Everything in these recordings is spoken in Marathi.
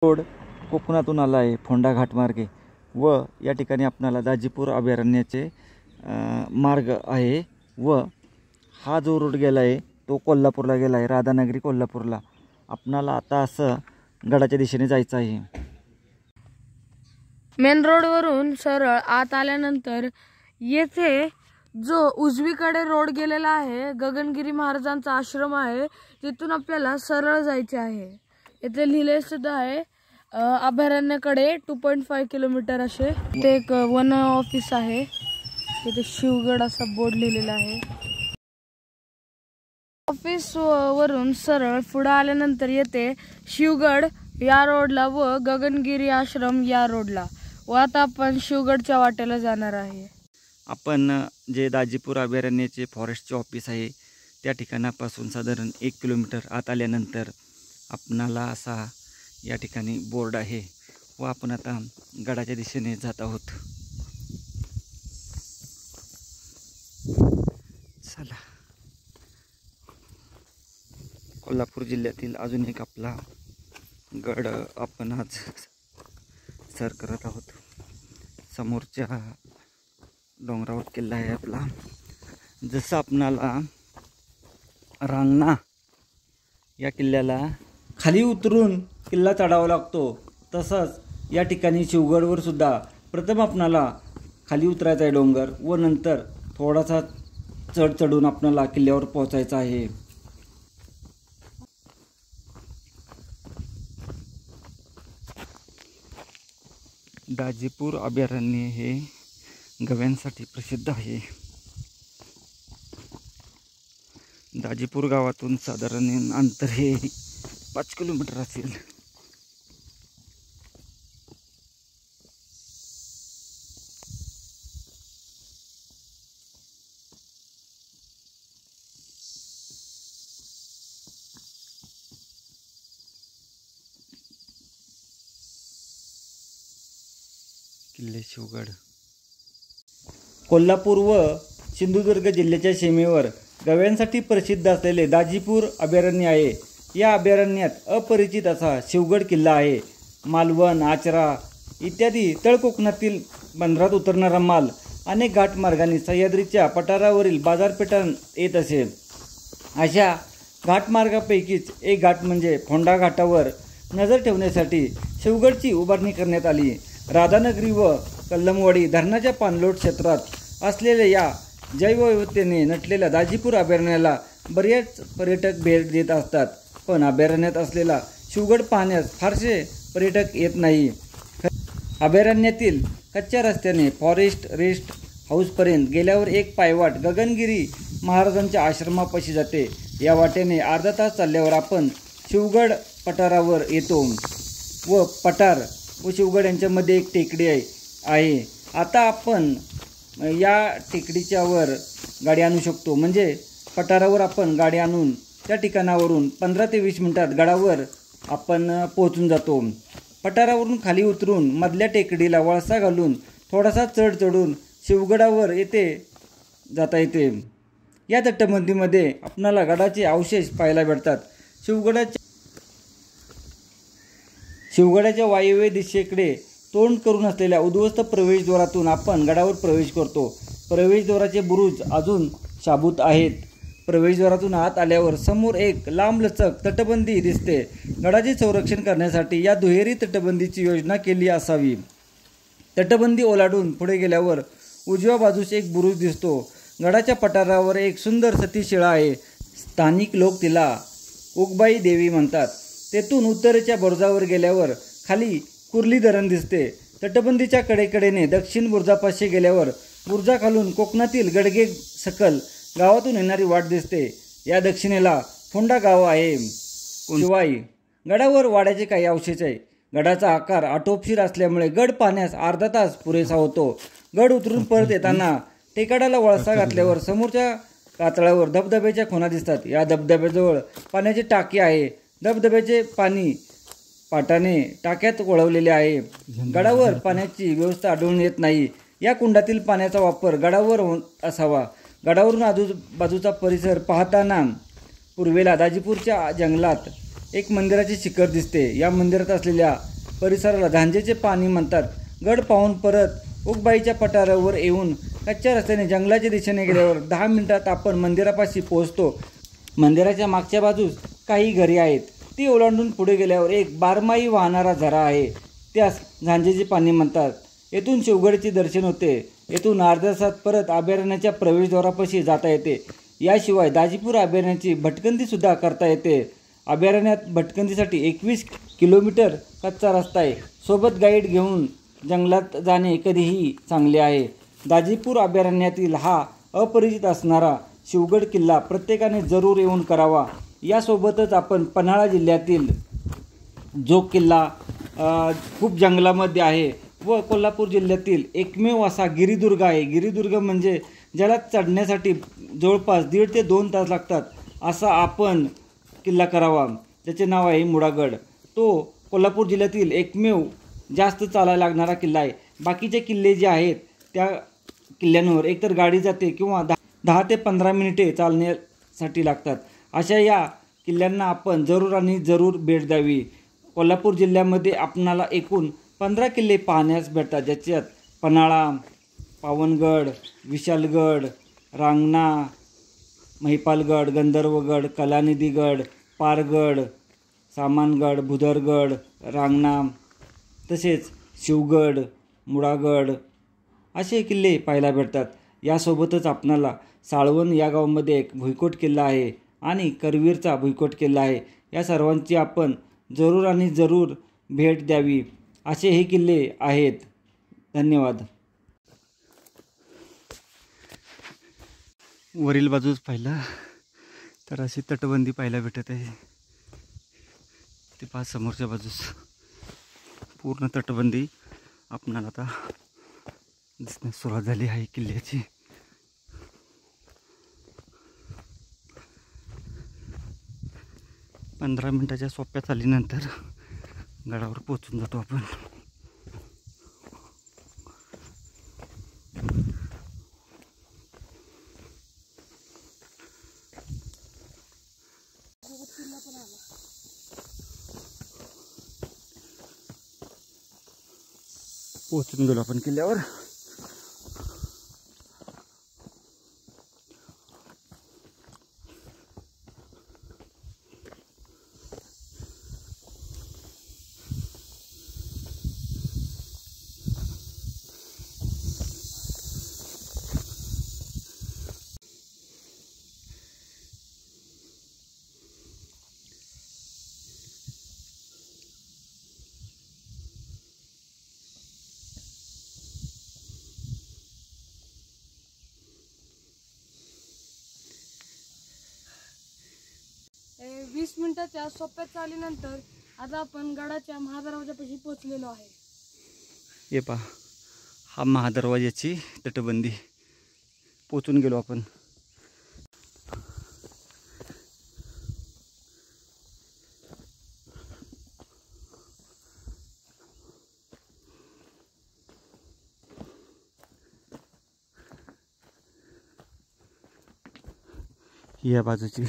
रोड कोकणातून आला आहे फोंडा घाटमार्गे व या ठिकाणी आपणाला दाजीपूर अभयारण्याचे मार्ग आहे व हा जो रोड गेला आहे तो कोल्हापूरला गेला आहे, राधानगरी कोल्हापूरला. आपणाला आता असं गडाच्या दिशेने जायचं आहे. मेन रोडवरून सरळ आत आल्यानंतर येथे जो उजवीकडे रोड गेलेला आहे गगनगिरी महाराजांचा आश्रम आहे, तिथून आपल्याला सरळ जायचे आहे. येथे लिहिले सुद्धा आहे अभयारण्याकडे 2.5 किलोमीटर असे. ते एक वन ऑफिस आहे, तिथे शिवगड असा बोर्ड लिहिलेला आहे. ऑफिस वरून सरळ पुढे आल्यानंतर येते शिवगड या रोडला व गगनगिरी आश्रम या रोडला. व आता आपण शिवगडच्या वाटेला जाणार आहे. आपण जे दाजीपूर अभयारण्याचे फॉरेस्टचे ऑफिस आहे त्या ठिकाणापासून साधारण 1 किलोमीटर आत आल्यानंतर आपणाला असा या ठिकाणी बोर्ड आहे व आपण आता गडाच्या दिशेने जात आहोत. चला, कोल्हापूर जिल्ह्यातील अजून एक आपला गड आपण आज सर करत आहोत. समोरच्या डोंगरावर किल्ला आहे आपला. जसं आपणाला रांगणा या किल्ल्याला खाली उतरून किल्ला चढावा लागतो, तसंच या ठिकाणी शिवगडवर सुद्धा प्रथम आपणाला खाली उतरायचा आहे डोंगर व नंतर थोडासा चढून आपणाला किल्ल्यावर पोहोचायचं आहे. दाजीपूर अभयारण्य हे गव्यांसाठी प्रसिद्ध आहे. दाजीपूर गावातून साधारण अंतर हे 5 किलोमीटर असेल. किल्ले शिवगड कोल्हापूर व सिंधुदुर्ग जिल्ह्याच्या सीमेवर गव्यांसाठी प्रसिद्ध असलेले दाजीपूर अभयारण्य आहे. या अभयारण्यात अपरिचित असा शिवगड किल्ला आहे. मालवण, आचरा इत्यादी तळ कोकणातील बंदरात उतरणारा माल अनेक घाटमार्गाने सह्याद्रीच्या पठारावरील बाजारपेठांत येत असे. अशा घाटमार्गापैकीच एक घाट म्हणजे फोंडा घाटावर नजर ठेवण्यासाठी शिवगडची उभारणी करण्यात आली. राधानगरी व कल्लमवाडी धरणाच्या पाणलोट क्षेत्रात असलेल्या या जैवविविधतेने नटलेल्या दाजीपूर अभयारण्याला बरेच पर्यटक भेट देत असतात, पण अभयारण्यात असलेला शिवगड पाहण्यास फारसे पर्यटक येत नाही. अभयारण्यातील कच्च्या रस्त्याने फॉरेस्ट रेस्ट हाऊसपर्यंत गेल्यावर एक पायवाट गगनगिरी महाराजांच्या आश्रमापाशी जाते. या वाटेने अर्धा तास चालल्यावर आपण शिवगड पठारावर येतो व पठार व शिवगड यांच्यामध्ये एक टेकडी आहे. आता आपण या टेकडीच्या वर गाडी आणू शकतो, म्हणजे पठारावर आपण गाडी आणून त्या ठिकाणावरून 15 ते 20 मिनिटात गडावर आपण पोहोचून जातो. पठारावरून खाली उतरून मधल्या टेकडीला वळसा घालून थोडासा चढून शिवगडावर जाता येते. या तटबंदीमध्ये आपणाला गडाचे अवशेष पाहायला भेटतात. शिवगडाच्या वायव्य दिशेकडे तोंड करून असलेल्या उद्ध्वस्त प्रवेशद्वारातून आपण गडावर प्रवेश करतो. प्रवेशद्वाराचे बुरुज अजून शाबूत आहेत. प्रवेशद्वारातून आत आल्यावर समोर एक लांबलचक तटबंदी दिसते. गडाचे संरक्षण करण्यासाठी या दुहेरी तटबंदीची योजना केली असावी. तटबंदी ओलांडून पुढे गेल्यावर उजव्या बाजूस एक बुरुज दिसतो. गडाच्या पठारावर एक सुंदर सतीशिळा आहे. स्थानिक लोक तिला उगबाई देवी म्हणतात. तेथून उत्तरेच्या बुरुजावर गेल्यावर खाली कुर्ली धरण दिसते. तटबंदीच्या कडेकडेने दक्षिण बुरुजापाशी गेल्यावर बुरुजाखालून कोकणातील गडगे सकल गावातून येणारी वाट दिसते. या दक्षिणेला फोंडा गाव आहे. शिवाय गडावर वाड्याचे काही अवशेष आहे. गडाचा आकार आटोपशीर असल्यामुळे गड पाहण्यास अर्धा तास पुरेसा होतो. गड उतरून परत येताना टेकाडाला वळसा घातल्यावर समोरच्या कातळावर धबधब्याच्या खुणा दिसतात. या धबधब्याजवळ पाण्याची टाकी आहे. धबधब्याचे पाणी पाटाने टाक्यात वळवलेले आहे. गडावर पाण्याची व्यवस्था आढळून येत नाही. या कुंडातील पाण्याचा वापर गडावर असावा. गडावरून आजूबाजूचा परिसर पाहताना पूर्वेला दाजीपूरच्या जंगलात एक मंदिराची शिखर दिसते. या मंदिरात असलेल्या परिसराला झांजेचे पाणी म्हणतात. गड पाहून परत उगबाईच्या पठारावर येऊन कच्च्या रस्त्याने जंगलाच्या दिशेने गेल्यावर 10 मिनिटात आपण मंदिरापाशी पोहोचतो. मंदिराच्या मागच्या बाजूस काही घरे आहेत. ती ओलांडून पुढे गेल्यावर एक बारमाही वाहणारा झरा आहे. त्यास झांजेचे पाणी म्हणतात. येथून शिवगडचे दर्शन होते. येथून अर्ध्या तासात परत अभयारण्याच्या प्रवेशद्वारापाशी जाता येते. याशिवाय दाजीपूर अभयारण्याची भटकंती सुद्धा करता येते. अभयारण्यात भटकंतीसाठी 21 किलोमीटर कच्चा रस्ता आहे. सोबत गाईड घेऊन जंगलात जाणे कधीही चांगले आहे. दाजीपूर अभयारण्यातील हा अपरिचित असणारा शिवगड किल्ला प्रत्येकाने जरूर येऊन करावा. यासोबतच आपण पन्हाळा जिल्ह्यातील जो किल्ला खूप जंगलामध्ये आहे व कोल्हापूर जिल्ह्यातील एकमेव असा गिरिदुर्ग आहे. गिरिदुर्ग म्हणजे ज्याला चढण्यासाठी जवळपास 1.5 ते 2 तास लागतात असा आपण किल्ला करावा. त्याचे नाव आहे मुडागड. तो कोल्हापूर जिल्ह्यातील एकमेव जास्त चालायला लागणारा किल्ला आहे. बाकीचे किल्ले जे आहेत त्या किल्ल्यांवर एकतर गाडी जाते किंवा 10 ते 15 मिनिटे चालण्यासाठी लागतात. अशा या किल्ल्यांना आपण जरूर आणि जरूर भेट द्यावी. कोल्हापूर जिल्ह्यामध्ये आपणाला एकूण 15 किल्ले पाहण्यास भेटतात. ज्याच्यात पन्हाळा, पावनगड, विशालगड, रांगणा, महिपालगड, गंधर्वगड, कलानिधीगड, पारगड, सामानगड, भुदरगड, रांगणा तसेच शिवगड, मुडागड असे किल्ले पाहायला भेटतात. यासोबतच आपणाला साळवण या गावामध्ये एक भुईकोट किल्ला आहे आणि करवीरचा भुईकोट किल्ला आहे. या सर्वांची आपण जरूर आणि जरूर भेट द्यावी. असे हे किल्ले आहेत. धन्यवाद. वरील बाजूस पाहिलं तर अशी तटबंदी पाहायला भेटत आहे. ते पहा समोरच्या बाजूस पूर्ण तटबंदी आपणाला आता दिसण्यास सुरुवात झाली आहे किल्ल्याची. पंधरा मिनिटाच्या सोप्या चालीनंतर गडावर पोचून जातो आपण. पोचून गेलो आपण किल्ल्यावर. वीस मिनिटाच्या सोप्या चालीनंतर आता आपण गडाच्या महादरवाजापाशी पोहोचलेलो आहे. हे पहा, हा महादरवाजाची तटबंदी पोचून गेलो आपण. या बाजूची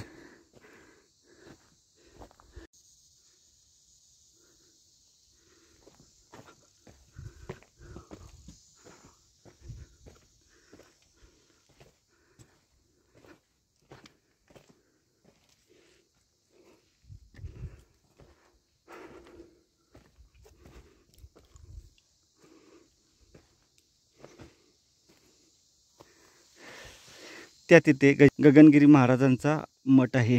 त्या तिथे गगनगिरी महाराजांचा मठ आहे.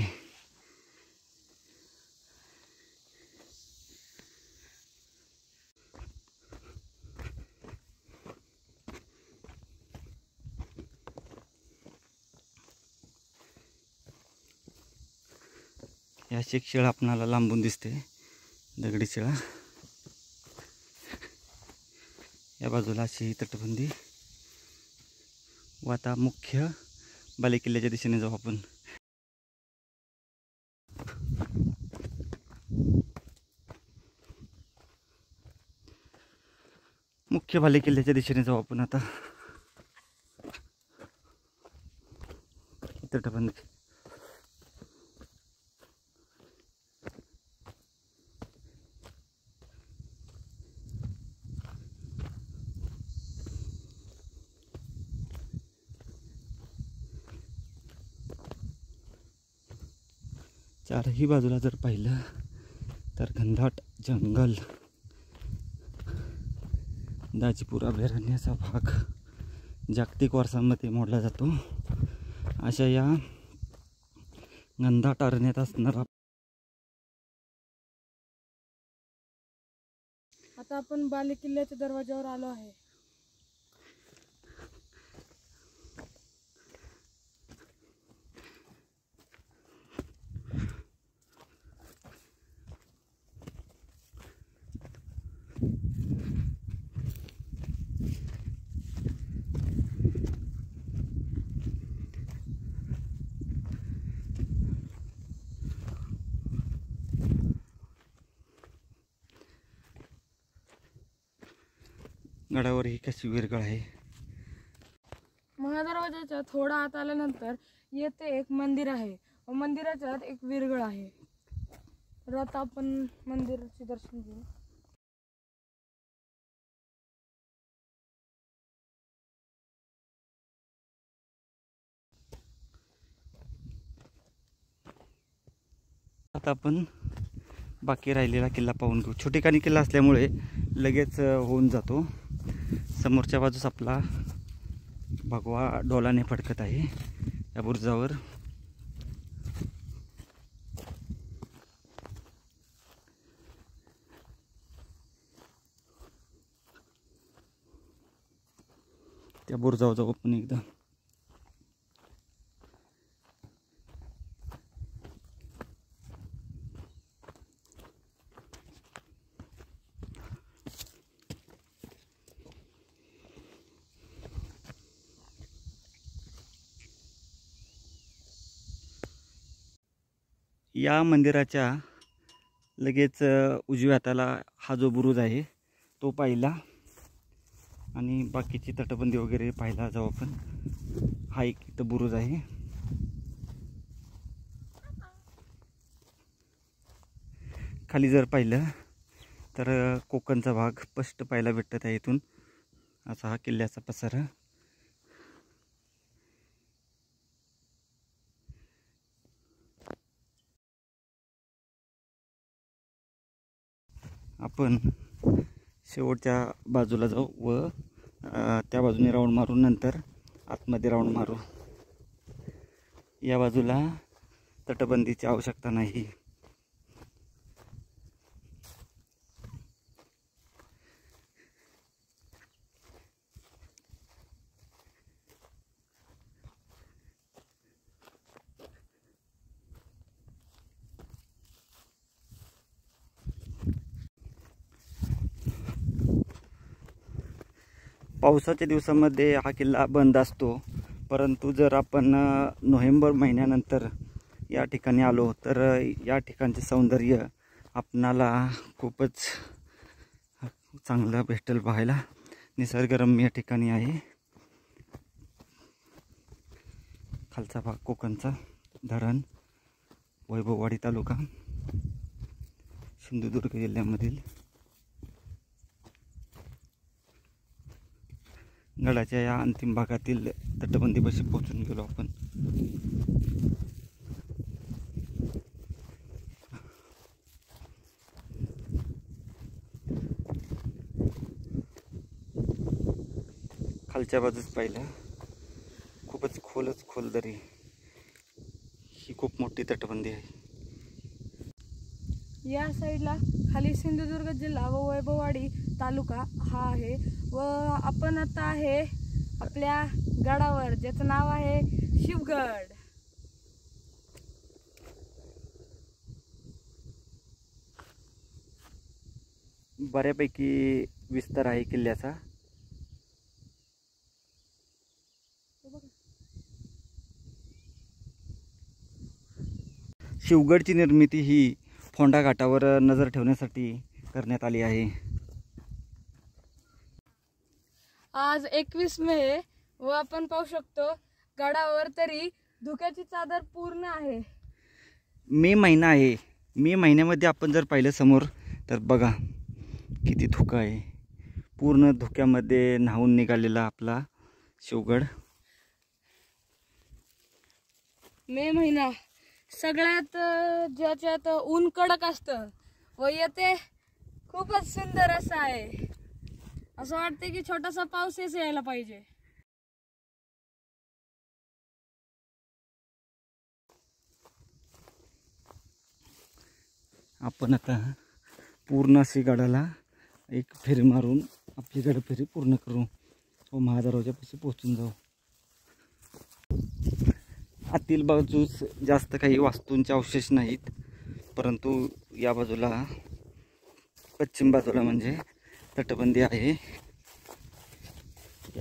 याची एक शिळा आपणाला लांबून दिसते, दगडी शिळा. या बाजूला अशी तटबंदी. व आता मुख्य बालेकिल्ल्याच्या दिशेने जाऊ आपण. मुख्य बालेकिल्ल्याच्या दिशेने जाऊ आपण आता. तटबंदी चारही बाजूला जर पाहिलं तर घनदाट जंगल, दाजीपूर अभयारण्याचा भाग जागतिक वारसामध्ये मोडला जातो. अशा या घनदाट अरण्यात असणारा आता आपण बालेकिल्ल्याच्या दरवाजावर आलो आहे. गडावर ही कशी विरगळ आहे. महादरवाजाच्या थोडा आत आल्यानंतर येथे एक मंदिर आहे व मंदिराच्या आत एक विरगळ आहे. तर आता आपण मंदिराचे दर्शन घेऊ. आता आपण बाकी राहिलेला किल्ला पाहून घेऊ. छोटेखानी किल्ला असल्यामुळे लगेच होऊन जातो. समोरच्या बाजूस आपला भगवा डोलाने फडकत आहे या बुरुजावर. त्या बुरुजावर जाऊ आपण एकदा. या मंदिराच्या लगेच उजव्या हाताला हा जो बुरुज आहे तो पाहिला आणि बाकीची तटबंदी वगैरे पाहायला जाऊ आपण. हा एक इथं बुरुज आहे. खाली जर पाहिलं तर कोकणचा भाग स्पष्ट पाहायला भेटत आहे. इथून असा हा किल्ल्याचा पसारा. आपण शेवटच्या बाजूला जाऊ व त्या बाजूने राऊंड मारून नंतर आतमध्ये राऊंड मारू. या बाजूला तटबंदीची आवश्यकता नाही. पावसाच्या दिवसामध्ये हा किल्ला बंद असतो, परंतु जर आपण नोव्हेंबर महिन्यानंतर या ठिकाणी आलो तर या ठिकाणचे सौंदर्य आपणाला खूपच चांगलं भेटेल पाहायला. निसर्गरम्य ठिकाणी आहे. खालचा भाग कोकणचा, धरण, वैभववाडी तालुका, सिंधुदुर्ग जिल्ह्यामधील. गडाच्या या अंतिम भागातील तटबंदीपाशी पोहोचून गेलो आपण. खालच्या बाजूस पाहिलं खूपच खोल दरी. ही खूप मोठी तटबंदी आहे. या साईडला खाली सिंधुदुर्ग जिल्हा व वैभववाडी तालुका हा आहे व आपण आता आहे आपल्या गडावर, ज्याचं नाव आहे शिवगड. बऱ्यापैकी विस्तार आहे किल्ल्याचा. शिवगडची निर्मिती ही फोंडा घाटावर नजर ठेवण्यासाठी करण्यात आली आहे. आज 21 मे व आपण पाहू शकतो गडावर तरी धुक्याची चादर पूर्ण आहे. मे महिना आहे. मे महिन्यामध्ये आपण जर पाहिलं समोर तर बघा किती धुका आहे. पूर्ण धुक्यामध्ये न्हावून निघालेला आपला शिवगड. मे महिना सगळ्यात ज्याच्यात ऊन कडक असतं व येते खूपच सुंदर असं आहे. असं वाटते की छोटासा पाऊसच यायला पाहिजे. आपण आता पूर्ण अशी गडाला एक फेरी मारून आपली गडफेरी पूर्ण करू व महादरवाजापाशी पोहोचून जाऊ. आतील बाजूस जास्त काही वास्तूंचे अवशेष नाहीत, परंतु या बाजूला पश्चिम बाजूला म्हणजे तटबंदी आहे.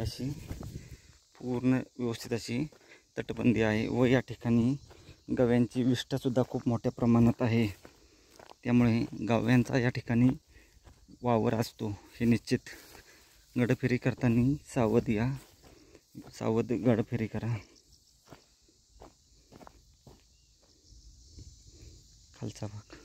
अशी पूर्ण व्यवस्थित अशी तटबंदी आहे व या ठिकाणी गव्यांची विष्ठासुद्धा खूप मोठ्या प्रमाणात आहे. त्यामुळे गव्यांचा या ठिकाणी वावर असतो हे निश्चित. गडफेरी करताना सावध गडफेरी करा. खालचा भाग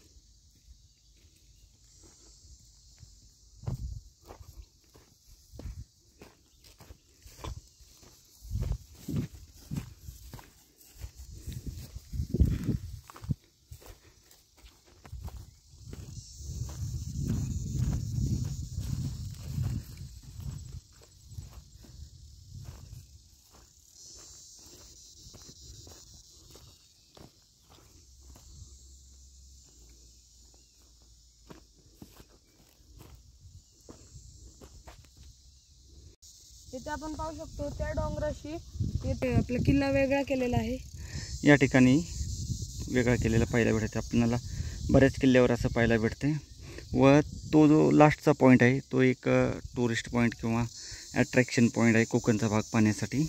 इथे आपण पाहू शकतो त्या डोंगराशी इथे आपला किल्ला वेगळा केलेला आहे. या ठिकाणी वेगळा केलेला पाहायला भेटते. आपल्याला बऱ्याच किल्ल्यावर असं पाहायला भेटते व तो जो लास्टचा पॉईंट आहे तो एक टुरिस्ट पॉईंट किंवा अट्रॅक्शन पॉईंट आहे कोकणचा भाग पाहण्यासाठी.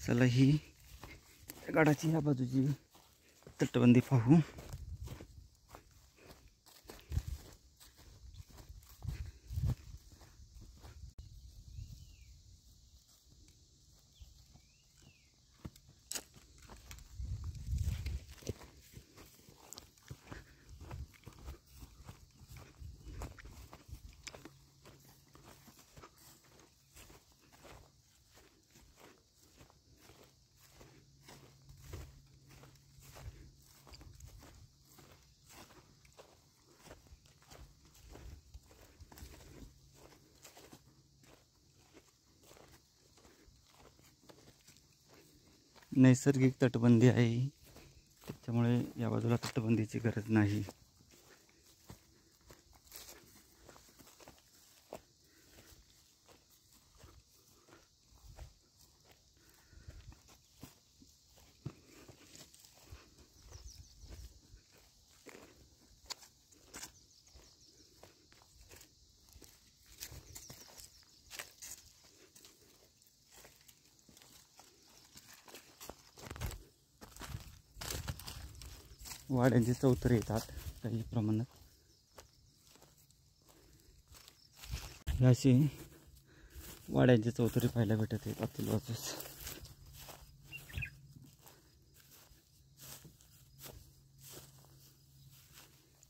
चला ही गडाची ह्या बाजूची तटबंदी पाहू. नैसर्गिक तटबंदी आहे, त्याच्यामुळे या बाजूला तटबंदीची गरज नाही. वाड्यांचे चौतरे येतात काही प्रमाणात. हे असे वाड्यांचे चौतरे पाहायला भेटत आहेत आतील बाजूस.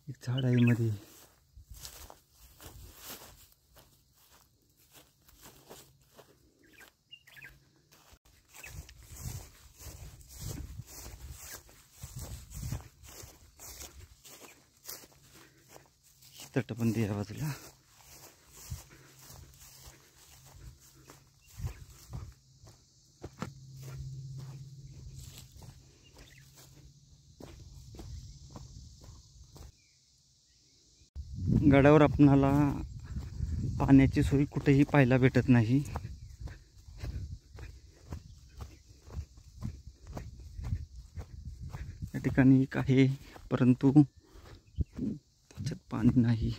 एक झाड आहे मध्ये. तटबंदी या बाजूला. गडावर आपणाला पाण्याची सोय कुठेही पाहायला भेटत नाही. या ठिकाणी एक आहे परंतु त्याच्यात पाणी नाही.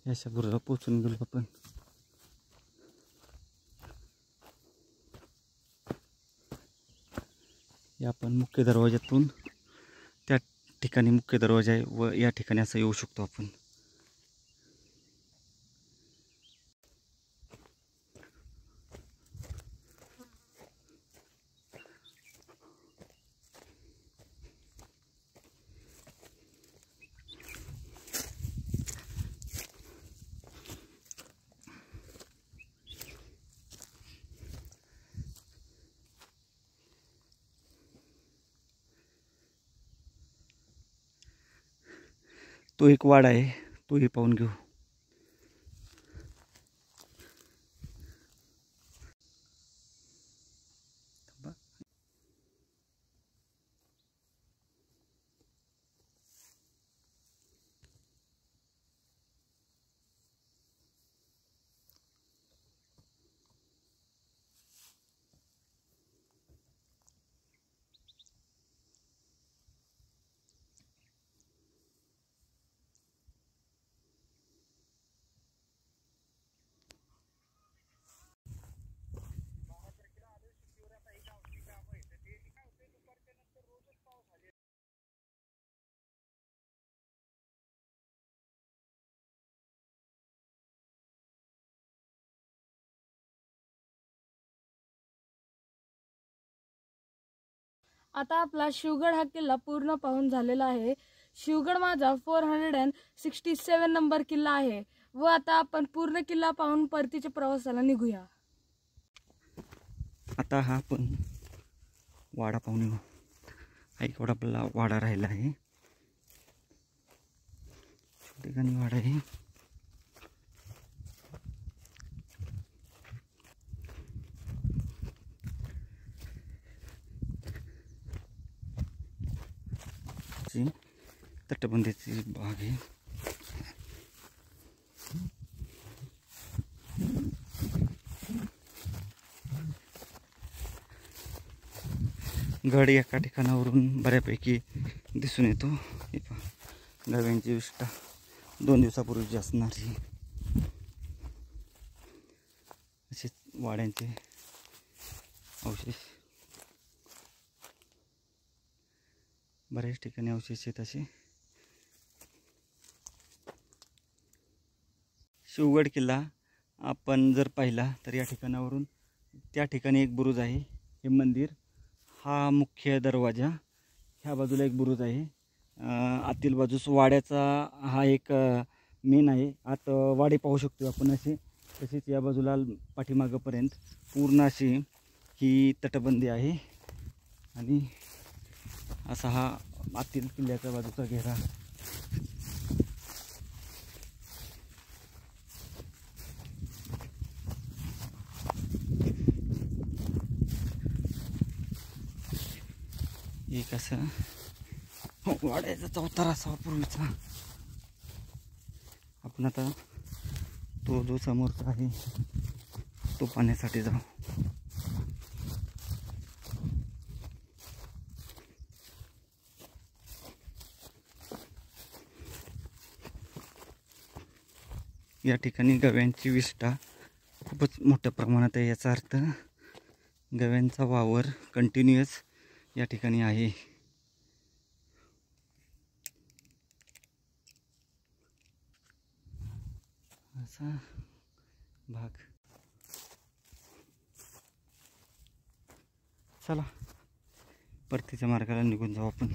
याच्या बरोबर पोचून गेलो आपण. की आपण मुख्य दरवाज्यातून त्या ठिकाणी मुख्य दरवाजा आहे व या ठिकाणी असं येऊ शकतो आपण. तो एक वाडा आहे, तोही पाहून घेऊ. आता आपला शिवगड हा किल्ला पूर्ण पाहून झालेला आहे. शिवगड माझा 467 नंबर किल्ला आहे व आता आपण पूर्ण किल्ला पाहून परतीच्या प्रवासाला निघूया. आता हा आपण वाडा पाहून येऊ. हा एक आपला वाडा राहिला आहे, ठिकाणी वाडा आहे. तटबंदीची भाग आहे. गड एका ठिकाणावरून बऱ्यापैकी दिसून येतो. हे पहा, गव्यांची विष्ठा 2 दिवसापूर्वीची असणारी. असे वाड्यांचे अवशेष बऱ्याच ठिकाणी अवशेष आहेत असे. शिवगड किल्ला आपण जर पाहिला तर या ठिकाणावरून त्या ठिकाणी एक बुरुज आहे. हे मंदिर, हा मुख्य दरवाजा, ह्या बाजूला एक बुरुज आहे. आतील बाजूस वाड्याचा हा एक मेन आहे. आत वाडे पाहू शकतो आपण असे. तसेच या बाजूला पाठीमागपर्यंत पूर्ण अशी ही तटबंदी आहे आणि असा हा आतील किल्ल्याच्या बाजूचा घेरा. एक असं वाड्याचा चौथरा असावा पूर्वीचा. आपण आता तो जो समोरचा आहे तो पाहण्यासाठी जाऊ. या ठिकाणी गव्यांची विष्ठा खूपच मोठ्या प्रमाणात आहे. याचा अर्थ गव्यांचा वावर कंटिन्युअस या ठिकाणी आहे. असा भाग. चला परतीच्या मार्गाला निघून जाऊ आपण.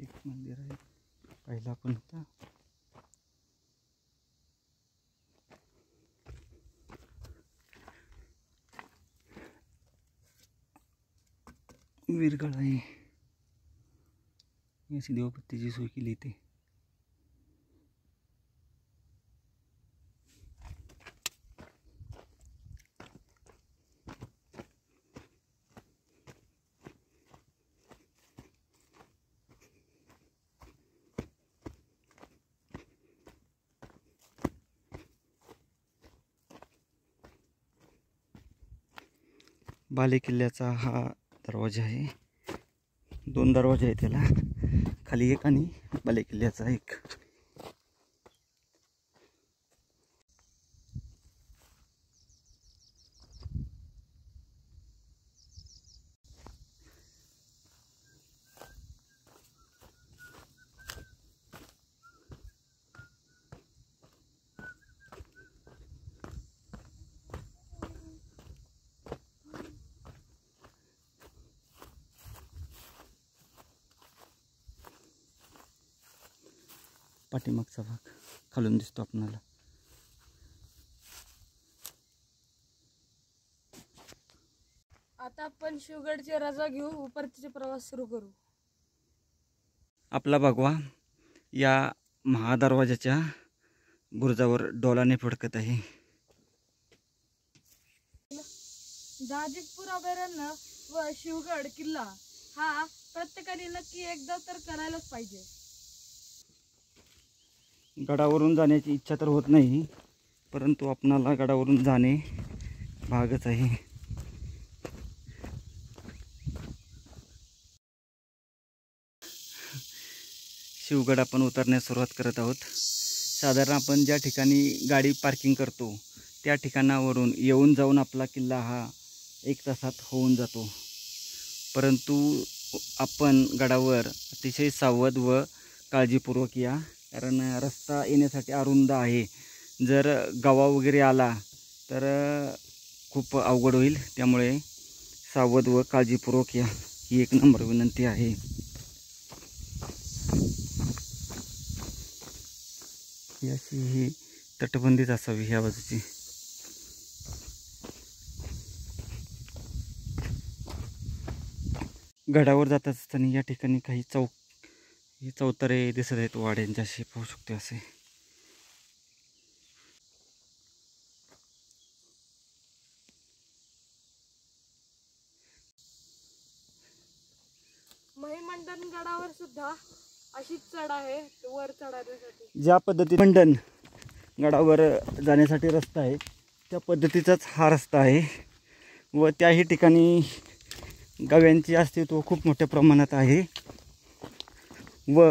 एक मंदिर आहे, पहिला पण होता. विरगळ आहे. अशी देवपत्तीची सोय केली इथे. बालेकिल्ल्याचा हा दरवाजा आहे. 2 दरवाजे आहेत त्याला, खाली एक आणि बालेकिल्ल्याचा एक. पाठीमागचा भाग खालून दिसतो आपणाला. आता आपण शिवगडची रजा घेऊ व परतीचा प्रवास सुरू करू. आपला भगवा या महादरवाजाच्या बुरुजावर डोलाने फडकत आहे. दाजीपूर अभयारण्य व शिवगड किल्ला हा प्रत्येकाने नक्की एकदा तर करायलाच पाहिजे. गडावरून जाण्याची इच्छा तर होत नाही, परंतु आपणाला गडावरून जाणे भागच आहे. शिवगड आपण उतरण्यास सुरुवात करत आहोत. साधारण आपण ज्या ठिकाणी गाडी पार्किंग करतो त्या ठिकाणावरून येऊन जाऊन आपला किल्ला हा 1 तासात होऊन जातो. परंतु आपण गडावर अतिशय सावध व काळजीपूर्वक या, कारण रस्ता येण्यासाठी अरुंद आहे. जर गावा वगैरे आला तर खूप अवघड होईल. त्यामुळे सावध व काळजीपूर्वक या, ही 1 नंबर विनंती आहे. याची ही तटबंदीच असावी ह्या बाजूची. गडावर जात असताना या ठिकाणी काही चौतारे दिसत आहेत वाड्यांच्या, असे पाहू शकतो. असे महिमंडन गडावर सुद्धा अशीच चढ आहे वर चढण्यासाठी. ज्या पद्धतीने मंडन गडावर जाण्यासाठी रस्ता आहे त्या पद्धतीचाच हा रस्ता आहे. व त्याही ठिकाणी गव्यांचे अस्तित्व खूप मोठ्या प्रमाणात आहे. व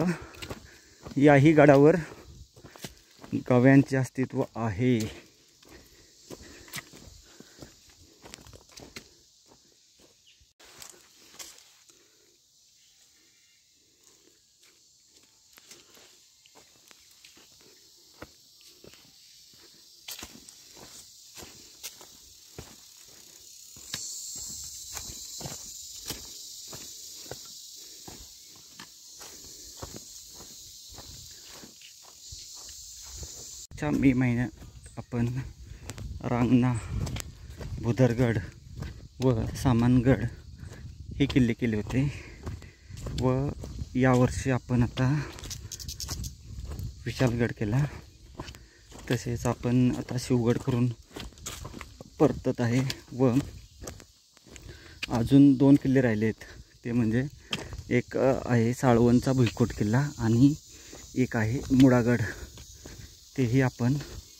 याही गडावर गव्यांचे अस्तित्व आहे. मे महिन्यात आपण रांगणा, भुदरगड व सामानगड हे किल्ले केले होते. व यावर्षी आपण आता विशालगड केला. तसेच आपण आता शिवगड करून परतत आहे. व अजून 2 किल्ले राहिले आहेत. ते म्हणजे एक आहे साळवणचा भुईकोट किल्ला आणि एक आहे मुळागड. तेही आपण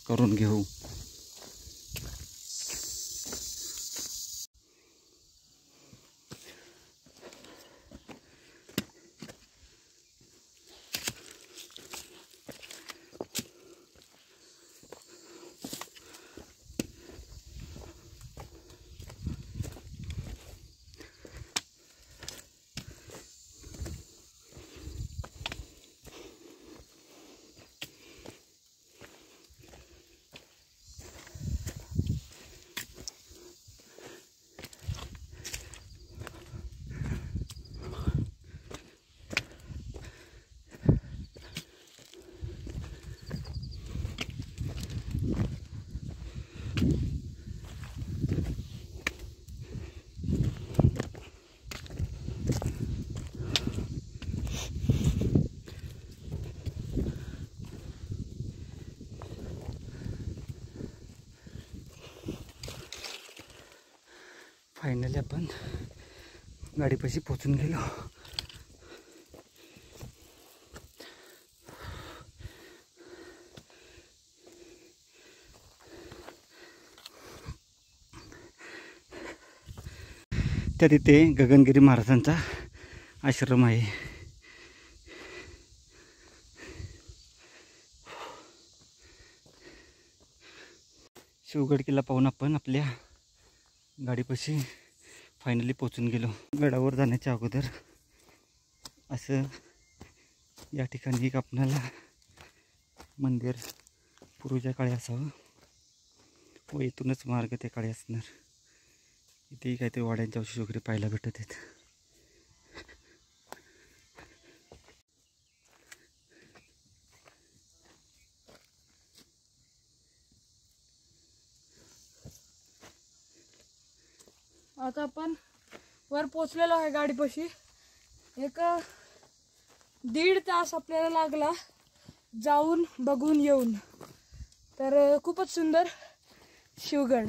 करून घेऊ. फायनली आपण गाडीपाशी पोहोचून गेलो. रस्त्यात इथे गगनगिरी महाराजांचा आश्रम आहे. शिवगड किल्ला पाहून आपण आपल्या गाडीपाशी फायनली पोचून गेलो. गडावर जाण्याच्या अगोदर असं या ठिकाणी एक आपणाला मंदिर पूर्वीच्या काळी असावं व इथूनच मार्ग त्या काळी असणार. इथेही काहीतरी वाड्यांच्या अवशेष वगैरे पाहायला भेटत आहेत. आता आपण वर पोचलेलो आहे गाडीपाशी. एक 1.5 तास आपल्याला लागला जाऊन बघून येऊन. तर खूपच सुंदर शिवगड.